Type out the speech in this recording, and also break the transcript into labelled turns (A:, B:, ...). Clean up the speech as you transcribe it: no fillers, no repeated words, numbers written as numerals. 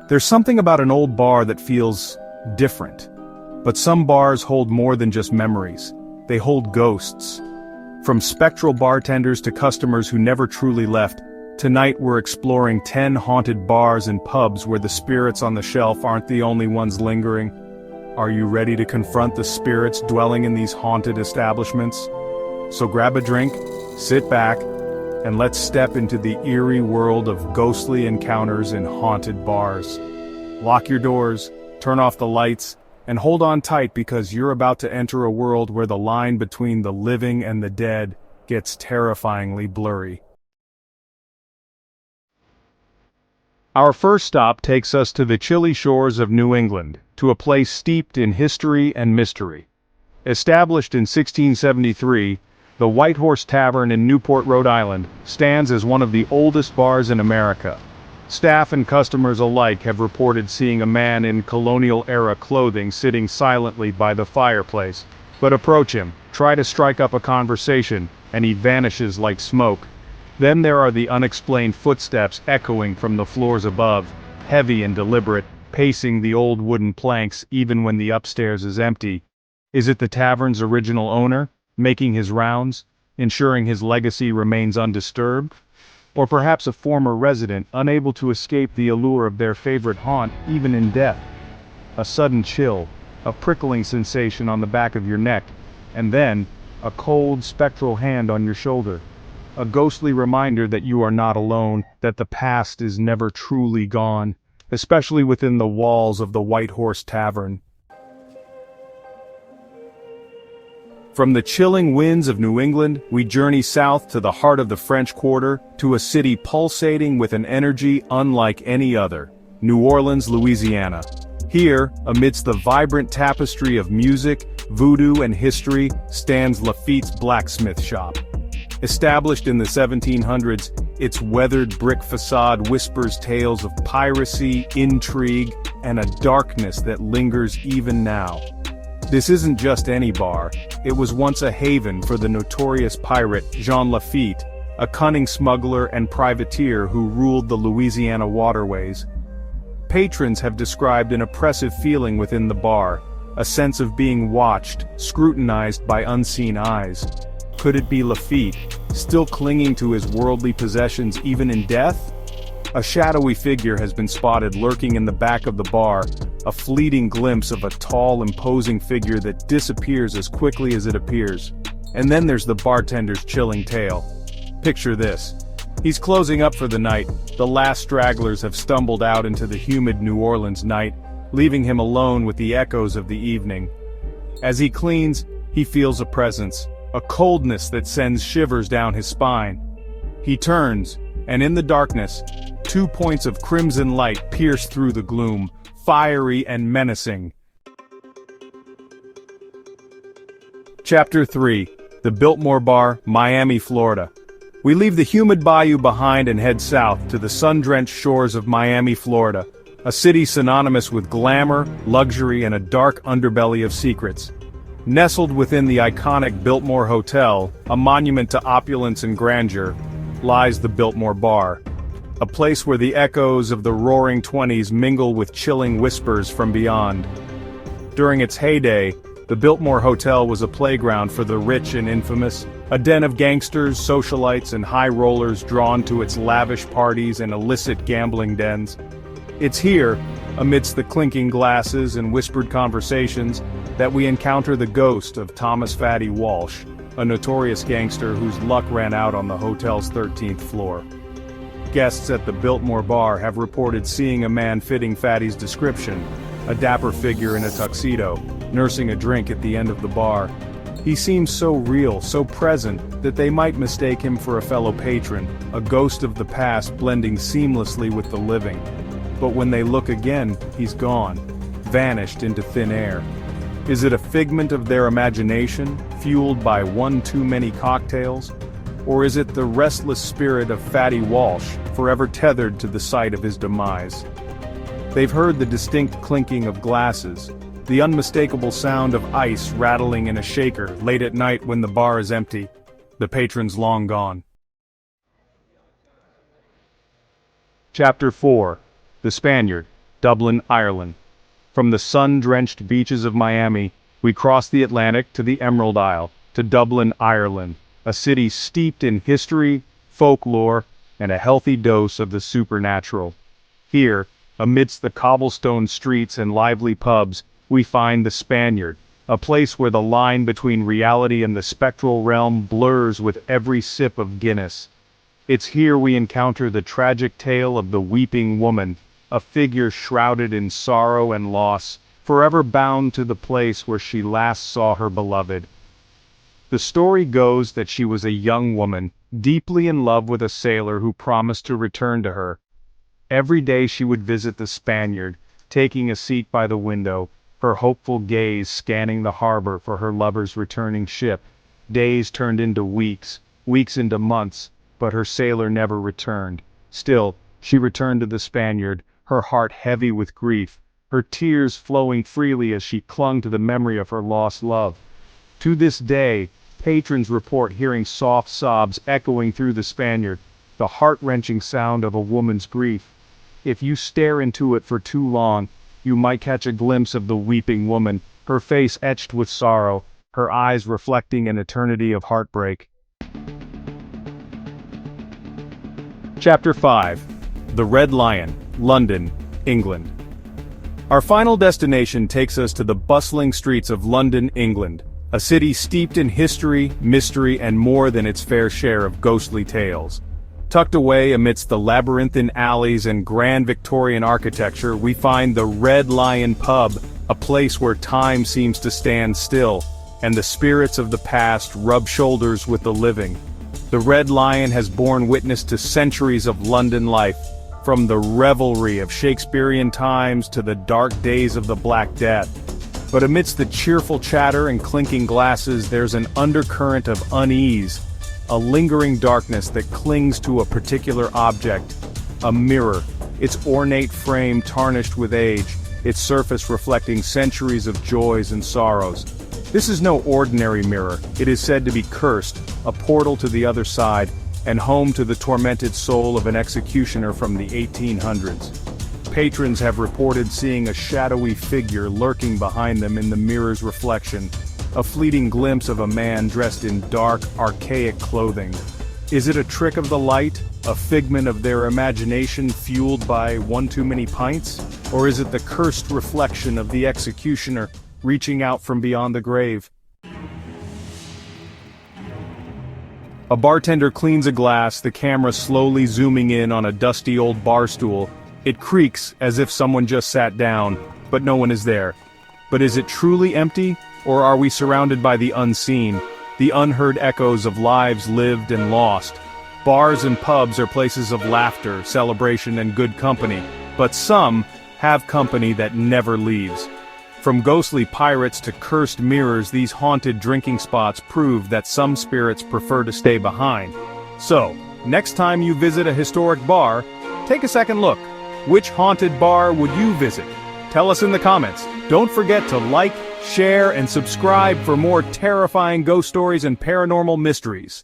A: There's something about an old bar that feels different. But some bars hold more than just memories. They hold ghosts. From spectral bartenders to customers who never truly left, tonight we're exploring 10 haunted bars and pubs where the spirits on the shelf aren't the only ones lingering. Are you ready to confront the spirits dwelling in these haunted establishments? So grab a drink, sit back, and let's step into the eerie world of ghostly encounters in haunted bars. Lock your doors, turn off the lights, and hold on tight because you're about to enter a world where the line between the living and the dead gets terrifyingly blurry. Our first stop takes us to the chilly shores of New England, to a place steeped in history and mystery. Established in 1673, the White Horse Tavern in Newport, Rhode Island, stands as one of the oldest bars in America. Staff and customers alike have reported seeing a man in colonial-era clothing sitting silently by the fireplace. But approach him, try to strike up a conversation, and he vanishes like smoke. Then there are the unexplained footsteps echoing from the floors above, heavy and deliberate, pacing the old wooden planks even when the upstairs is empty. Is it the tavern's original owner, making his rounds, ensuring his legacy remains undisturbed? Or perhaps a former resident unable to escape the allure of their favorite haunt even in death? A sudden chill, a prickling sensation on the back of your neck, and then a cold, spectral hand on your shoulder. A ghostly reminder that you are not alone, that the past is never truly gone, especially within the walls of the White Horse Tavern. From the chilling winds of New England, we journey south to the heart of the French Quarter, to a city pulsating with an energy unlike any other, New Orleans, Louisiana. Here, amidst the vibrant tapestry of music, voodoo and history, stands Lafitte's blacksmith shop. Established in the 1700s, its weathered brick facade whispers tales of piracy, intrigue, and a darkness that lingers even now. This isn't just any bar, it was once a haven for the notorious pirate Jean Lafitte, a cunning smuggler and privateer who ruled the Louisiana waterways. Patrons have described an oppressive feeling within the bar, a sense of being watched, scrutinized by unseen eyes. Could it be Lafitte, still clinging to his worldly possessions even in death? A shadowy figure has been spotted lurking in the back of the bar, a fleeting glimpse of a tall, imposing figure that disappears as quickly as it appears. And then there's the bartender's chilling tale. Picture this. He's closing up for the night, the last stragglers have stumbled out into the humid New Orleans night, leaving him alone with the echoes of the evening. As he cleans, he feels a presence, a coldness that sends shivers down his spine. He turns, and in the darkness, 2 points of crimson light pierce through the gloom, fiery and menacing. Chapter 3. The Biltmore Bar, Miami, Florida. We leave the humid bayou behind and head south to the sun-drenched shores of Miami, Florida, a city synonymous with glamour, luxury, and a dark underbelly of secrets. Nestled within the iconic Biltmore Hotel, a monument to opulence and grandeur, lies the Biltmore Bar, a place where the echoes of the roaring 20s mingle with chilling whispers from beyond. During its heyday, the Biltmore Hotel was a playground for the rich and infamous, a den of gangsters, socialites, and high rollers drawn to its lavish parties and illicit gambling dens. It's here, amidst the clinking glasses and whispered conversations, that we encounter the ghost of Thomas Fatty Walsh, a notorious gangster whose luck ran out on the hotel's 13th floor. Guests at the Biltmore Bar have reported seeing a man fitting Fatty's description, a dapper figure in a tuxedo, nursing a drink at the end of the bar. He seems so real, so present, that they might mistake him for a fellow patron, a ghost of the past blending seamlessly with the living. But when they look again, he's gone, vanished into thin air. Is it a figment of their imagination, fueled by one too many cocktails? Or is it the restless spirit of Fatty Walsh, forever tethered to the site of his demise? They've heard the distinct clinking of glasses, the unmistakable sound of ice rattling in a shaker late at night when the bar is empty, the patrons long gone. Chapter 4. The Spaniard, Dublin, Ireland. From the sun-drenched beaches of Miami, we cross the Atlantic to the Emerald Isle, to Dublin, Ireland, a city steeped in history, folklore, and a healthy dose of the supernatural. Here, amidst the cobblestone streets and lively pubs, we find the Spaniard, a place where the line between reality and the spectral realm blurs with every sip of Guinness. It's here we encounter the tragic tale of the weeping woman, a figure shrouded in sorrow and loss, forever bound to the place where she last saw her beloved. The story goes that she was a young woman, deeply in love with a sailor who promised to return to her. Every day she would visit the Spaniard, taking a seat by the window, her hopeful gaze scanning the harbor for her lover's returning ship. Days turned into weeks, weeks into months, but her sailor never returned. Still, she returned to the Spaniard, her heart heavy with grief, her tears flowing freely as she clung to the memory of her lost love. To this day, patrons report hearing soft sobs echoing through the Spaniard, the heart-wrenching sound of a woman's grief. If you stare into it for too long, you might catch a glimpse of the weeping woman, her face etched with sorrow, her eyes reflecting an eternity of heartbreak. Chapter 5. The Red Lion, London, England. Our final destination takes us to the bustling streets of London, England, a city steeped in history, mystery, and more than its fair share of ghostly tales. Tucked away amidst the labyrinthine alleys and grand Victorian architecture, we find the Red Lion Pub, a place where time seems to stand still, and the spirits of the past rub shoulders with the living. The Red Lion has borne witness to centuries of London life, from the revelry of Shakespearean times to the dark days of the Black Death. But amidst the cheerful chatter and clinking glasses, there's an undercurrent of unease, a lingering darkness that clings to a particular object, a mirror, its ornate frame tarnished with age, its surface reflecting centuries of joys and sorrows. This is no ordinary mirror. It is said to be cursed, a portal to the other side, and home to the tormented soul of an executioner from the 1800s. Patrons have reported seeing a shadowy figure lurking behind them in the mirror's reflection, a fleeting glimpse of a man dressed in dark, archaic clothing. Is it a trick of the light, a figment of their imagination fueled by one too many pints? Or is it the cursed reflection of the executioner reaching out from beyond the grave? A bartender cleans a glass, the camera slowly zooming in on a dusty old bar stool. It creaks as if someone just sat down, but no one is there. But is it truly empty? Or are we surrounded by the unseen, the unheard echoes of lives lived and lost? Bars and pubs are places of laughter, celebration, and good company, but some have company that never leaves. From ghostly pirates to cursed mirrors, these haunted drinking spots prove that some spirits prefer to stay behind. So, next time you visit a historic bar, take a second look. Which haunted bar would you visit? Tell us in the comments. Don't forget to like, share, and subscribe for more terrifying ghost stories and paranormal mysteries.